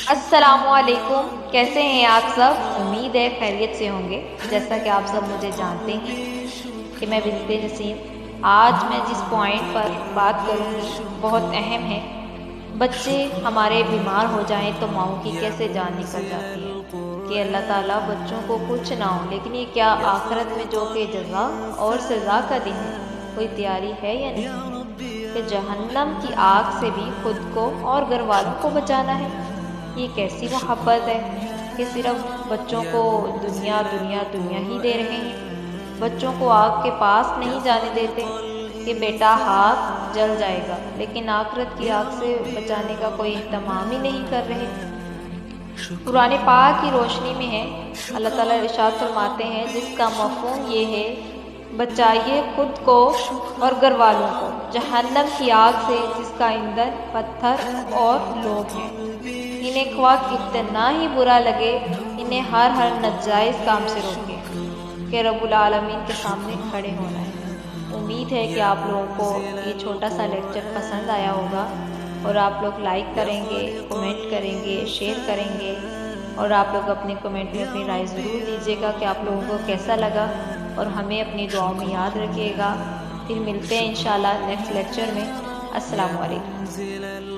السلام علیکم، کیسے ہیں آپ سب؟ امید ہے خیریت سے ہوں گے۔ جیسا کہ آپ سب مجھے جانتے ہیں کہ میں بنت نسیم، آج میں جس پوائنٹ پر بات کروں گی بہت اہم ہے۔ بچے ہمارے بیمار ہو جائیں تو ماؤں کی کیسے جان نکل جاتی ہے کہ اللہ تعالیٰ بچوں کو کچھ نہ ہو، لیکن یہ کیا آخرت میں جو کہ جزا اور سزا کا دن ہے، کوئی تیاری ہے یا نہیں؟ کہ جہنم کی آگ سے بھی خود کو اور گھر والوں کو بچانا ہے۔ یہ کیسی محبت ہے کہ صرف بچوں کو دنیا دنیا دنیا ہی دے رہے ہیں، بچوں کو آگ کے پاس نہیں جانے دیتے کہ بیٹا ہاتھ جل جائے گا، لیکن آخرت کی آگ سے بچانے کا کوئی اہتمام ہی نہیں کر رہے۔ قرآن پاک کی روشنی میں ہے، اللہ تعالیٰ ارشاد فرماتے ہیں جس کا مفہوم یہ ہے، بچائیے خود کو اور گھر والوں کو جہنم کی آگ سے جس کا ایندھن پتھر اور لوگ ہیں۔ انہیں خواہ کتنا ہی برا لگے، انہیں ہر ناجائز کام سے روکیں کہ رب العالمین کے سامنے کھڑے ہونا ہے۔ امید ہے کہ آپ لوگوں کو یہ چھوٹا سا لیکچر پسند آیا ہوگا، اور آپ لوگ لائک کریں گے، کومنٹ کریں گے، شیئر کریں گے، اور آپ لوگ اپنے کومنٹ میں اپنی رائے ضرور دیجیے گا کہ آپ لوگوں کو کیسا لگا، اور ہمیں اپنی دعاؤں میں یاد رکھیے گا۔ پھر ملتے ہیں انشاءاللہ نیکسٹ لیکچر میں۔ السلام علیکم۔